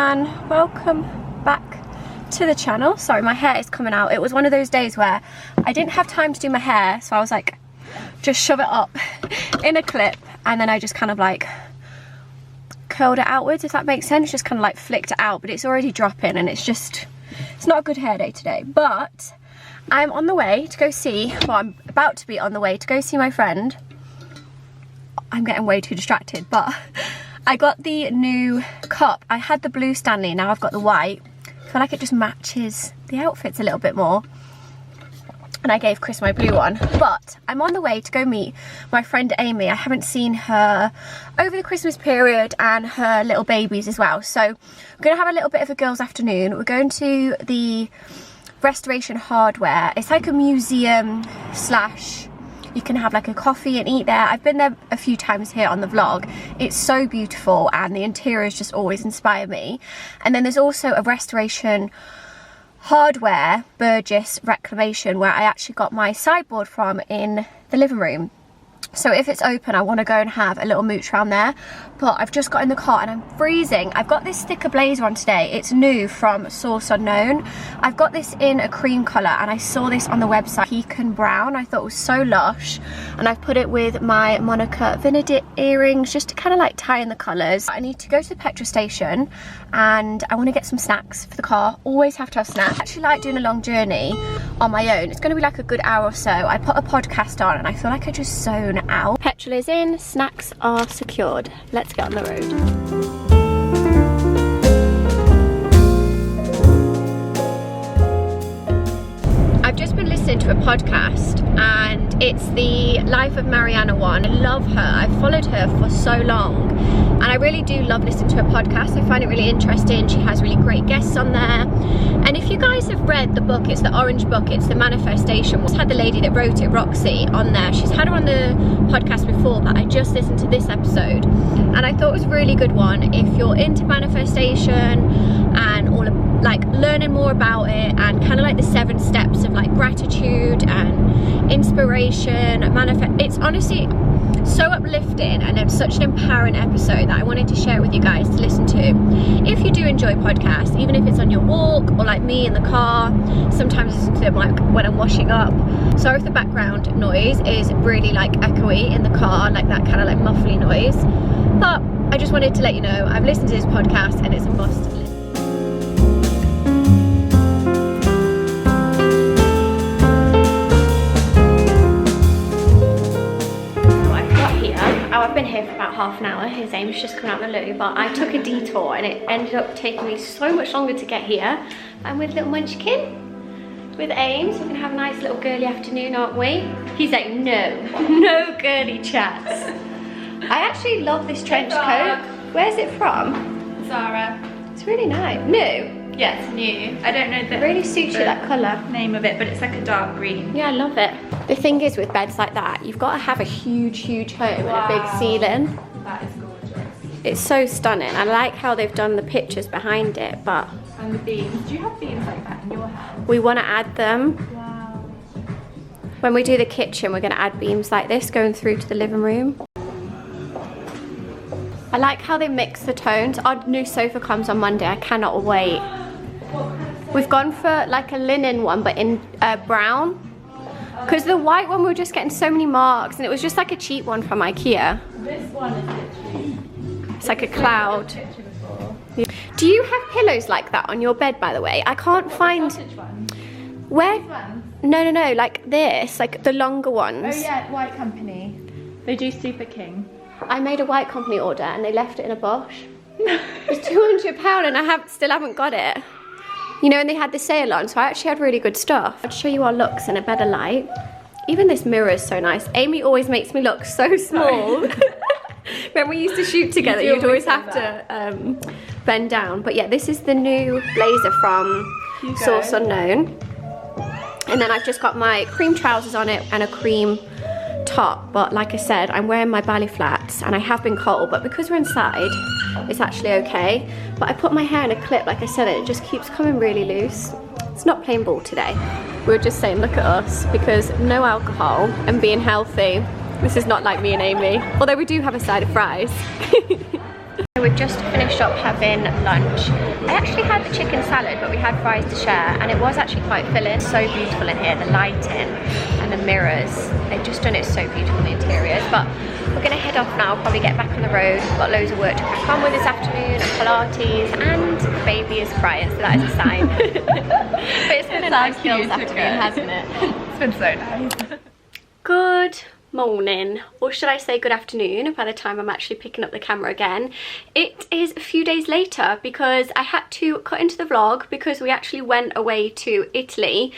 and welcome back to the channel. Sorry, my hair is coming out. It was one of those days where I didn't have time to do my hair, so I was like, just shove it up in a clip, and then I just kind of like curled it outwards, if that makes sense. Just kind of like flicked it out, but it's already dropping and it's not a good hair day today. But I'm on the way to go see, well, I'm about to be on the way to go see my friend. I'm getting way too distracted, but I got the new cup. I had the blue Stanley, now I've got the white. I feel like it just matches the outfits a little bit more. And I gave Chris my blue one. But I'm on the way to go meet my friend Amy. I haven't seen her over the Christmas period, and her little babies as well. So we're going to have a little bit of a girls' afternoon. We're going to the Restoration Hardware. It's like a museum slash, you can have like a coffee and eat there. I've been there a few times here on the vlog. It's so beautiful and the interiors just always inspire me. And then there's also a Restoration Hardware Burgess Reclamation where I actually got my sideboard from in the living room. So if it's open, I want to go and have a little mooch around there. But I've just got in the car and I'm freezing. I've got this thicker blazer on today. It's new from Source Unknown. I've got this in a cream colour, and I saw this on the website, pecan brown. I thought it was so lush, and I've put it with my Monica Vinedit earrings just to kind of like tie in the colours. I need to go to the petrol station and I want to get some snacks for the car. Always have to have snacks. I actually like doing a long journey on my own. It's going to be like a good hour or so. I put a podcast on and I feel like I just zone out. Petrol is in, snacks are secured. Let's get on the road. I've just been listening to a podcast and it's the Life of Mariana one. I love her. I've followed her for so long and I really do love listening to her podcast. I find it really interesting. She has really great guests on there. And if you guys have read the book, it's the orange book, it's the Manifestation. We've had the lady that wrote it, Roxy, on there. She's had her on the podcast before, but I just listened to this episode and I thought it was a really good one. If you're into manifestation and all of like learning more about it, and kind of like the 7 steps of like gratitude and inspiration, it's honestly so uplifting and it's such an empowering episode that I wanted to share with you guys to listen to. If you do enjoy podcasts, even if it's on your walk or like me in the car, sometimes I listen to them like when I'm washing up. Sorry if the background noise is really like echoey in the car, like that kind of like muffly noise, but I just wanted to let you know I've listened to this podcast and it's a must listen. I've been here for about half an hour. His Amy's just coming out of the loo, but I took a detour and it ended up taking me so much longer to get here. I'm with little Munchkin, with Ames. We're gonna have a nice little girly afternoon, aren't we? He's like, no girly chats. I actually love this trench coat. Where's it from? Zara. It's really nice. New? Yeah, it's new. I don't know the It really suits you, that colour. Name of it, but it's like a dark green. Yeah, I love it. The thing is with beds like that, you've got to have a huge home and a big ceiling. That is gorgeous. It's so stunning. I like how they've done the pictures behind it, but And the beams. Do you have beams like that in your house? we want to add them. Wow. When we do the kitchen, we're going to add beams like this going through to the living room. I like how they mix the tones. Our new sofa comes on Monday. I cannot wait. We've gone for like a linen one, but in brown. Because the white one, we were just getting so many marks, and it was just like a cheap one from IKEA. This one is literally... It's like a cloud. Do you have pillows like that on your bed, by the way? I can't find... Where? No, like this, like the longer ones. Oh yeah, White Company. They do Super King. I made a White Company order and they left it in a Bosch. It's £200 and I still haven't got it. You know, and they had the sale on, so I actually had really good stuff. I'd show you our looks in a better light. Even this mirror is so nice. Amy always makes me look so small. When we used to shoot together, you'd always have to bend down. But yeah, this is the new blazer from Source Unknown. And then I've just got my cream trousers on it and a cream top. But like I said, I'm wearing my ballet flats and I have been cold, but because we're inside, it's actually okay. But I put my hair in a clip, like I said, and it just keeps coming really loose. It's not plain ball today. We were just saying, look at us, because no alcohol and being healthy. This is not like me and Amy, although we do have a side of fries. So we've just finished up having lunch. I actually had the chicken salad, but we had fries to share, and it was actually quite filling. So beautiful in here, the lighting and the mirrors. They've just done it so beautiful, the interiors. But we're gonna head off now, probably get back on the road. We've got loads of work to crack on with this afternoon, and Pilates, and the baby is crying, so that is a sign. But it's been a nice girls afternoon, hasn't it? It's been so nice. Good morning, or should I say good afternoon by the time I'm actually picking up the camera again. It is a few days later because I had to cut into the vlog because we actually went away to Italy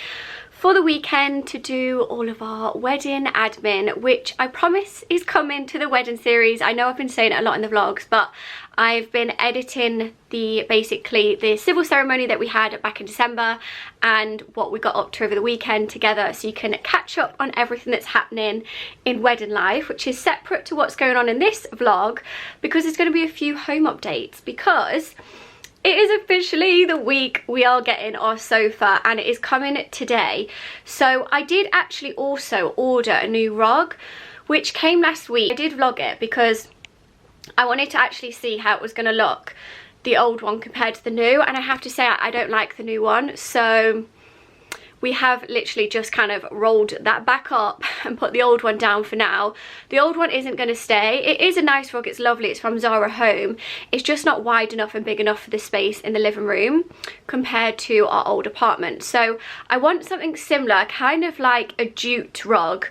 for the weekend to do all of our wedding admin, which I promise is coming to the wedding series. I know I've been saying it a lot in the vlogs, but I've been editing basically the civil ceremony that we had back in December and what we got up to over the weekend together, so you can catch up on everything that's happening in wedding life, which is separate to what's going on in this vlog, because there's going to be a few home updates, because it is officially the week we are getting our sofa, and it is coming today. So I did actually also order a new rug, which came last week. I did vlog it because I wanted to actually see how it was going to look, the old one compared to the new, and I have to say I don't like the new one. So we have literally just kind of rolled that back up and put the old one down for now. The old one isn't going to stay. It is a nice rug, it's lovely, it's from Zara Home. It's just not wide enough and big enough for the space in the living room compared to our old apartment. So I want something similar, kind of like a jute rug,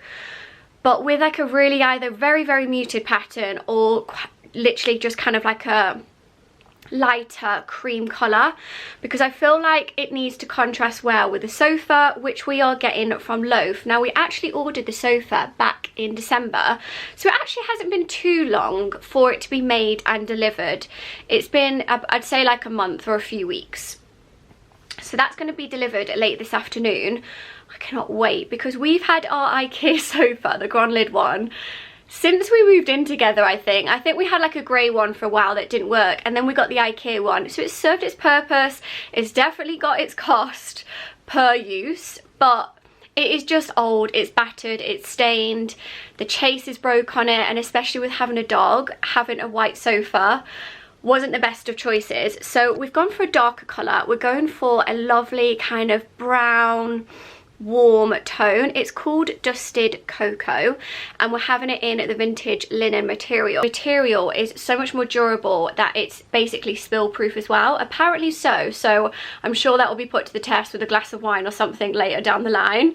but with like a really either very, very muted pattern or literally just kind of like a lighter cream colour, because I feel like it needs to contrast well with the sofa, which we are getting from Loaf. Now, we actually ordered the sofa back in December, so it actually hasn't been too long for it to be made and delivered. It's been, I'd say, like a month or a few weeks. So that's going to be delivered late this afternoon. I cannot wait, because we've had our IKEA sofa, the Grand Lid one, since we moved in together. I think we had like a grey one for a while that didn't work, and then we got the IKEA one, so it's served its purpose. It's definitely got its cost per use, but it is just old, it's battered, it's stained, the chase is broke on it, and especially with having a dog, having a white sofa wasn't the best of choices. So we've gone for a darker colour. We're going for a lovely kind of brown, warm tone. It's called Dusted Cocoa, and we're having it in the vintage linen material. Material is so much more durable that it's basically spill proof as well, apparently. So I'm sure that will be put to the test with a glass of wine or something later down the line,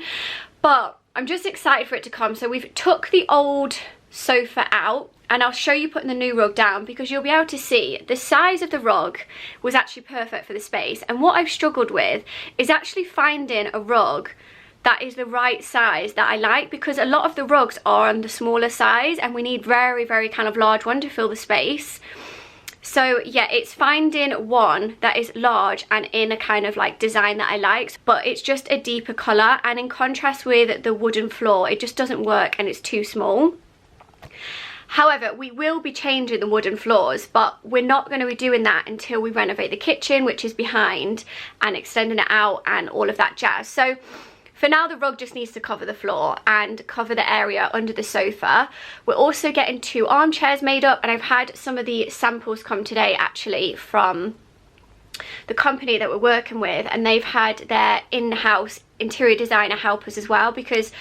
but I'm just excited for it to come. So we've took the old sofa out, and I'll show you putting the new rug down, because you'll be able to see the size of the rug was actually perfect for the space. And what I've struggled with is actually finding a rug that is the right size that I like, because a lot of the rugs are on the smaller size and we need very, very kind of large one to fill the space. So yeah, it's finding one that is large and in a kind of like design that I like, but it's just a deeper colour, and in contrast with the wooden floor, it just doesn't work and it's too small. However, we will be changing the wooden floors, but we're not going to be doing that until we renovate the kitchen, which is behind, and extending it out and all of that jazz. So for now, the rug just needs to cover the floor and cover the area under the sofa. We're also getting 2 armchairs made up, and I've had some of the samples come today actually from the company that we're working with, and they've had their in-house interior designer help us as well, because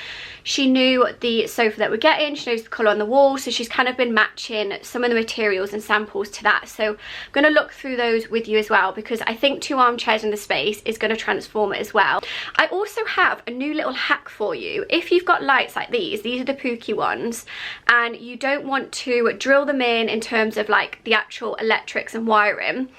she knew the sofa that we're getting, she knows the colour on the wall, so she's kind of been matching some of the materials and samples to that. So I'm going to look through those with you as well, because I think 2 armchairs in the space is going to transform it as well. I also have a new little hack for you. If you've got lights like these are the Pookie ones, and you don't want to drill them in terms of like the actual electrics and wiring,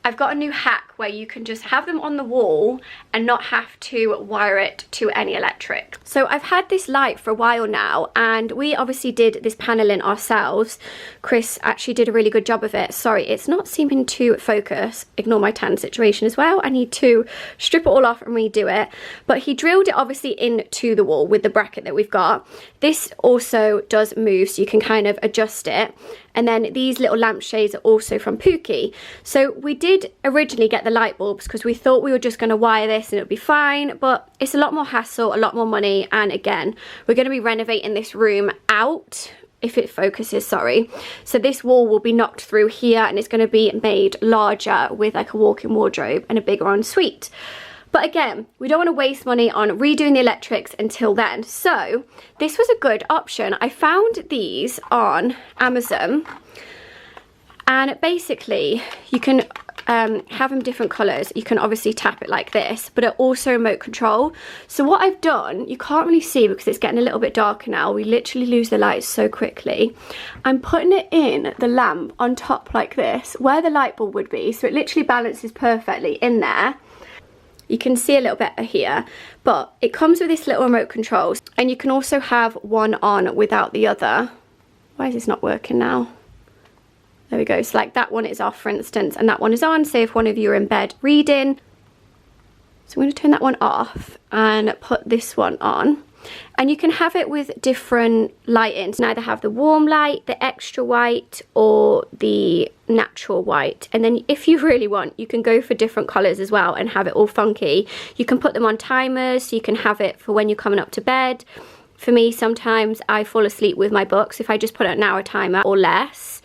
I've got a new hack where you can just have them on the wall and not have to wire it to any electric. So I've had this light for a while now, and we obviously did this paneling ourselves. Chris actually did a really good job of it. Sorry, it's not seeming to focus. Ignore my tan situation as well. I need to strip it all off and redo it. But he drilled it obviously into the wall with the bracket that we've got. This also does move, so you can kind of adjust it. And then these little lampshades are also from Pookie. So we did originally get the light bulbs because we thought we were just going to wire this and it would be fine, but it's a lot more hassle, a lot more money, and again, we're going to be renovating this room out if it focuses, sorry. So this wall will be knocked through here and it's going to be made larger with like a walk-in wardrobe and a bigger ensuite. But again, we don't want to waste money on redoing the electrics until then. So this was a good option. I found these on Amazon, and basically you can have them different colours. You can obviously tap it like this, but it also remote control. So what I've done, you can't really see because it's getting a little bit darker now. We literally lose the light so quickly. I'm putting it in the lamp on top like this, where the light bulb would be. So it literally balances perfectly in there. You can see a little bit here, but it comes with this little remote control. And you can also have one on without the other. Why is this not working now? There we go. So like that one is off, for instance, and that one is on. Say if one of you are in bed reading. So I'm going to turn that one off and put this one on. And you can have it with different lightings. You can either have the warm light, the extra white, or the natural white. And then if you really want, you can go for different colours as well and have it all funky. You can put them on timers, so you can have it for when you're coming up to bed. For me, sometimes I fall asleep with my books. If I just put an hour timer or less,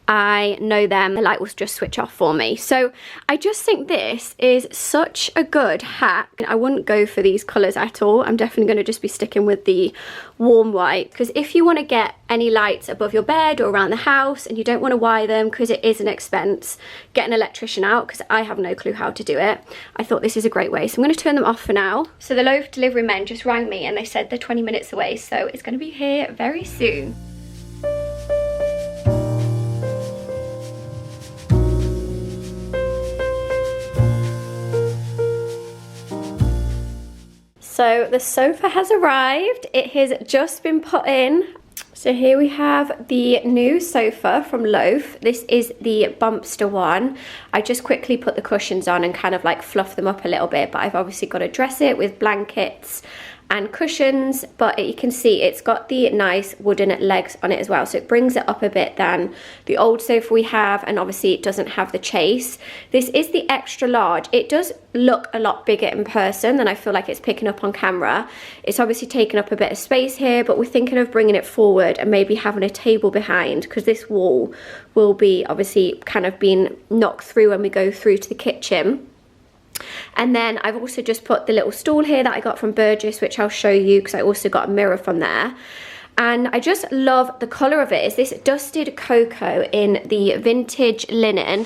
I know then the light will just switch off for me. So I just think this is such a good hack. I wouldn't go for these colours at all. I'm definitely going to just be sticking with the warm white, because if you want to get any lights above your bed or around the house and you don't want to wire them because it is an expense, get an electrician out, because I have no clue how to do it. I thought this is a great way. So I'm going to turn them off for now. So the loaf delivery men just rang me and they said they're 20 minutes away, so it's going to be here very soon. So the sofa has arrived. It has just been put in. So here we have the new sofa from Loaf. This is the Bumpster one. I just quickly put the cushions on and kind of like fluff them up a little bit, but I've obviously got to dress it with blankets and cushions. But you can see it's got the nice wooden legs on it as well, so it brings it up a bit than the old sofa we have, and obviously it doesn't have the chase. This is the extra large. It does look a lot bigger in person than I feel like it's picking up on camera. It's obviously taking up a bit of space here, but we're thinking of bringing it forward and maybe having a table behind, because this wall will be obviously kind of being knocked through when we go through to the kitchen. And then I've also just put the little stool here that I got from Burgess, which I'll show you because I also got a mirror from there. And I just love the colour of it. It's this dusted cocoa in the vintage linen,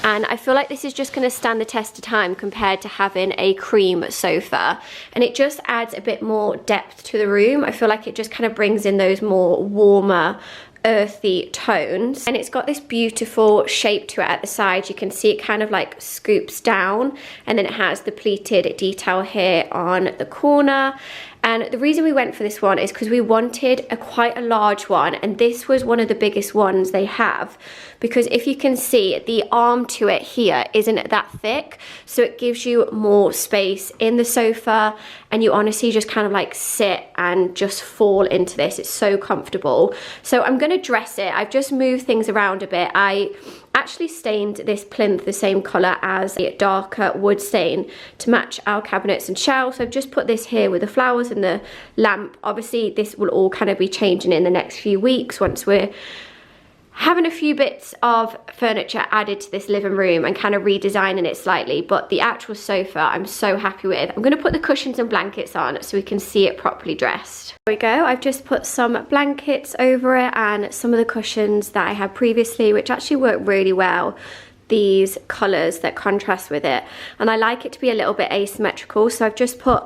and I feel like this is just going to stand the test of time compared to having a cream sofa, and it just adds a bit more depth to the room. I feel like it just kind of brings in those more warmer, earthy tones, and it's got this beautiful shape to it at the side. You can see it kind of like scoops down, and then it has the pleated detail here on the corner. And the reason we went for this one is because we wanted quite a large one, and this was one of the biggest ones they have, because if you can see, the arm to it here isn't that thick, so it gives you more space in the sofa, and you honestly just kind of like sit and just fall into this. It's so comfortable. So I'm going to dress it. I've just moved things around a bit. I actually stained this plinth the same colour as a darker wood stain to match our cabinets and shelves. So I've just put this here with the flowers and the lamp. Obviously this will all kind of be changing in the next few weeks once we're having a few bits of furniture added to this living room and kind of redesigning it slightly. But the actual sofa I'm so happy with. I'm going to put the cushions and blankets on so we can see it properly dressed. There we go. I've just put some blankets over it and some of the cushions that I had previously, which actually work really well. These colours that contrast with it, and I like it to be a little bit asymmetrical, so I've just put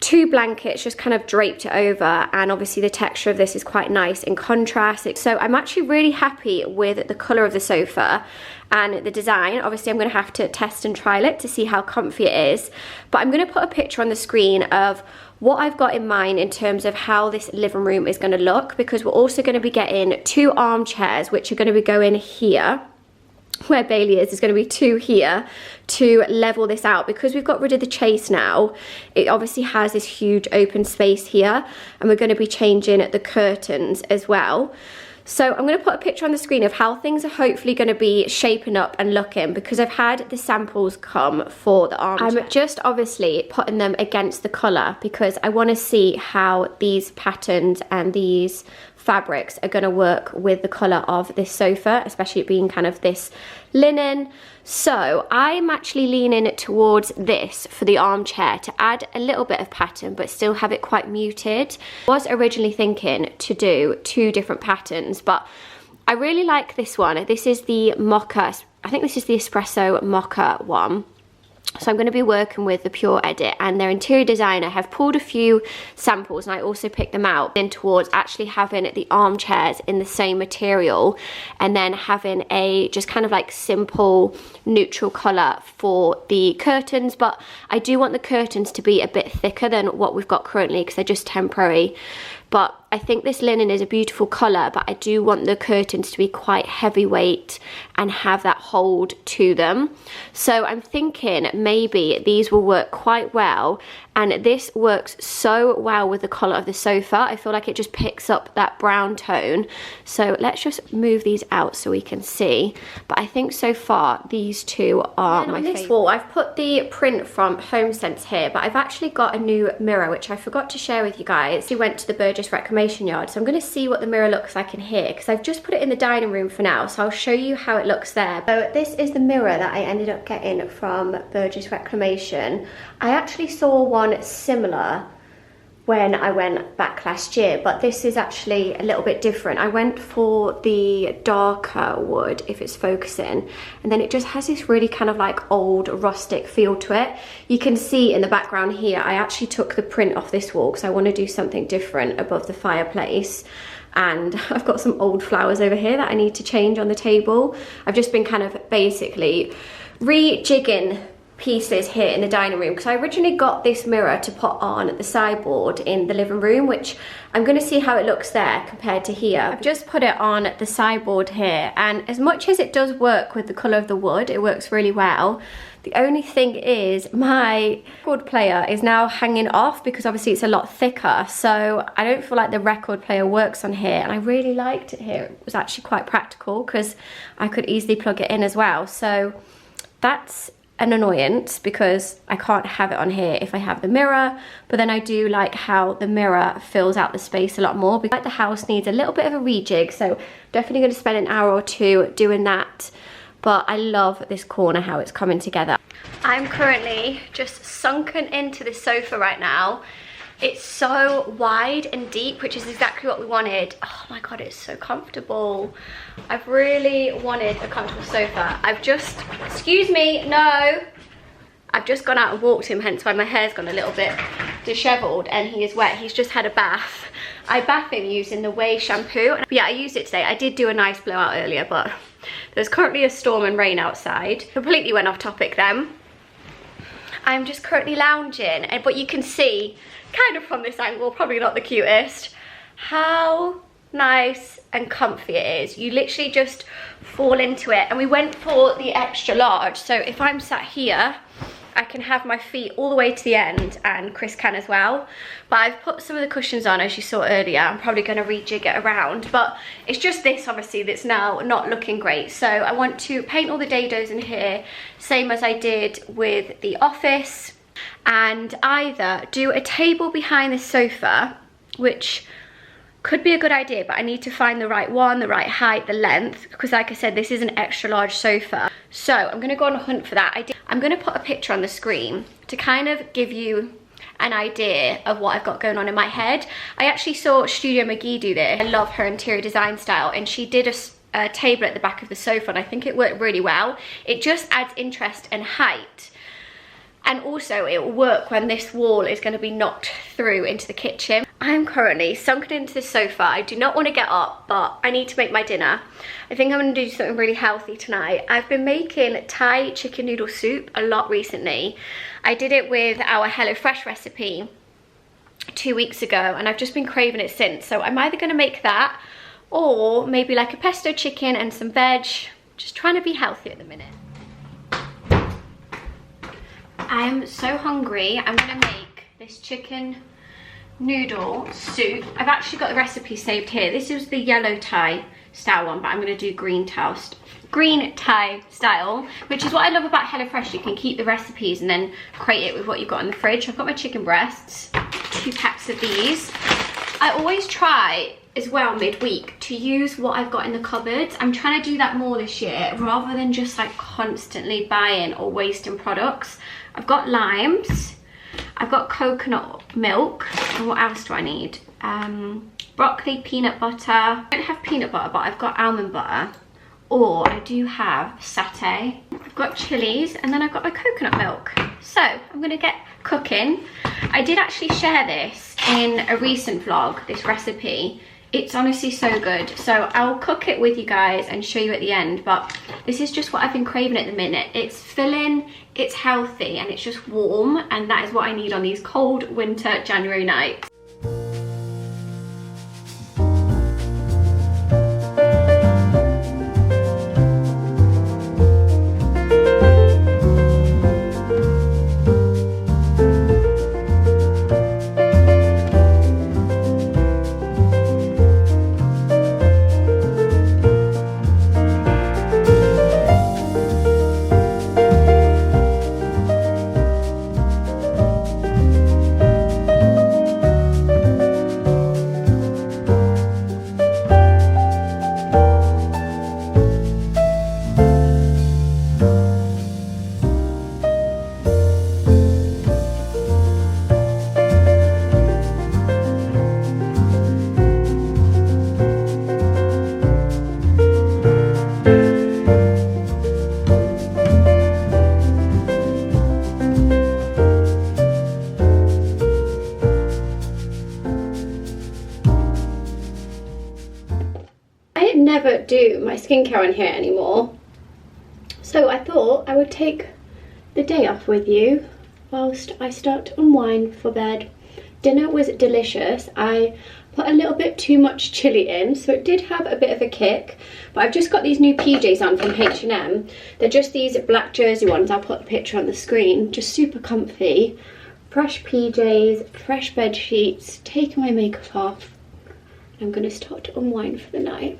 2 blankets just kind of draped it over, and obviously the texture of this is quite nice in contrast. So I'm actually really happy with the colour of the sofa and the design. Obviously I'm going to have to test and trial it to see how comfy it is, but I'm going to put a picture on the screen of what I've got in mind in terms of how this living room is going to look, because we're also going to be getting 2 armchairs which are going to be going here where Bailey is. There's going to be 2 here to level this out, because we've got rid of the chase now. It obviously has this huge open space here, and we're going to be changing the curtains as well. So I'm going to put a picture on the screen of how things are hopefully going to be shaping up and looking, because I've had the samples come for the armchair. I'm just obviously putting them against the colour because I want to see how these patterns and these fabrics are going to work with the colour of this sofa, especially it being kind of this linen. So I'm actually leaning towards this for the armchair to add a little bit of pattern but still have it quite muted. I was originally thinking to do 2 different patterns, but I really like this one. This is the mocha, I think this is the espresso mocha one. So I'm going to be working with the Pure Edit, and their interior designer have pulled a few samples, and I also picked them out in towards actually having the armchairs in the same material and then having a just kind of like simple neutral colour for the curtains. But I do want the curtains to be a bit thicker than what we've got currently because they're just temporary. But I think this linen is a beautiful colour, but I do want the curtains to be quite heavyweight and have that hold to them. So I'm thinking maybe these will work quite well, and this works so well with the colour of the sofa. I feel like it just picks up that brown tone. So let's just move these out so we can see. But I think so far these 2 are my favourite. On this wall I've put the print from HomeSense here, but I've actually got a new mirror which I forgot to share with you guys. We went to the Burgess Reclamation Yard, so I'm going to see what the mirror looks like in here because I've just put it in the dining room for now, so I'll show you how it looks there. So this is the mirror that I ended up getting from Burgess Reclamation. I actually saw one similar when I went back last year, but this is actually a little bit different. I went for the darker wood, if it's focusing, and then it just has this really kind of like old rustic feel to it. You can see in the background here, I actually took the print off this wall because I want to do something different above the fireplace. And I've got some old flowers over here that I need to change on the table. I've just been kind of basically rejigging pieces here in the dining room because I originally got this mirror to put on the sideboard in the living room, which I'm going to see how it looks there compared to here. I've just put it on the sideboard here, and as much as it does work with the colour of the wood, it works really well. The only thing is my record player is now hanging off because obviously it's a lot thicker, so I don't feel like the record player works on here, and I really liked it here. It was actually quite practical because I could easily plug it in as well. So that's an annoyance because I can't have it on here if I have the mirror, but then I do like how the mirror fills out the space a lot more because like the house needs a little bit of a rejig, so definitely going to spend an hour or 2 doing that. But I love this corner, how it's coming together. I'm currently just sunken into this sofa right now. It's so wide and deep, which is exactly what we wanted. Oh my God, it's so comfortable. I've really wanted a comfortable sofa. I've just, excuse me, no. I've just gone out and walked him, hence why my hair's gone a little bit disheveled and he is wet. He's just had a bath. I bath him using the Way shampoo. But yeah, I used it today. I did do a nice blowout earlier, but there's currently a storm and rain outside. Completely went off topic then. I'm just currently lounging, but you can see, kind of from this angle, probably not the cutest, how nice and comfy it is. You literally just fall into it. And we went for the extra large, so if I'm sat here, I can have my feet all the way to the end, and Chris can as well. But I've put some of the cushions on, as you saw earlier. I'm probably going to rejig it around, but it's just this obviously that's now not looking great. So I want to paint all the dados in here, same as I did with the office, and either do a table behind the sofa, which could be a good idea, but I need to find the right one, the right height, the length, because like I said, this is an extra large sofa. So I'm gonna go on a hunt for that. I'm gonna put a picture on the screen to kind of give you an idea of what I've got going on in my head. I actually saw Studio McGee do this. I love her interior design style, and she did a table at the back of the sofa, and I think it worked really well. It just adds interest and height. And also it will work when this wall is going to be knocked through into the kitchen. I'm currently sunken into the sofa. I do not want to get up, but I need to make my dinner. I think I'm going to do something really healthy tonight. I've been making Thai chicken noodle soup a lot recently. I did it with our HelloFresh recipe 2 weeks ago, and I've just been craving it since. So I'm either going to make that or maybe like a pesto chicken and some veg. Just trying to be healthy at the minute. I am so hungry. I'm gonna make this chicken noodle soup. I've actually got the recipe saved here. This is the yellow Thai style one, but I'm gonna do green Thai style, which is what I love about HelloFresh. You can keep the recipes and then create it with what you've got in the fridge. I've got my chicken breasts, 2 packs of these. I always try as well midweek to use what I've got in the cupboards. I'm trying to do that more this year rather than just like constantly buying or wasting products. I've got limes, I've got coconut milk, and what else do I need? Broccoli, peanut butter. I don't have peanut butter, but I've got almond butter. Or I do have satay. I've got chilies, and then I've got my coconut milk. So I'm gonna get cooking. I did actually share this in a recent vlog, this recipe. It's honestly so good. So I'll cook it with you guys and show you at the end, but this is just what I've been craving at the minute. It's filling, it's healthy, and it's just warm, and that is what I need on these cold winter January nights. Never do my skincare in here anymore, so I thought I would take the day off with you whilst I start to unwind for bed. Dinner was delicious. I put a little bit too much chili in, so it did have a bit of a kick, but I've just got these new PJs on from H&M. They're just these black jersey ones. I'll put the picture on the screen. Just super comfy, fresh PJs, fresh bed sheets, taking my makeup off. I'm going to start to unwind for the night.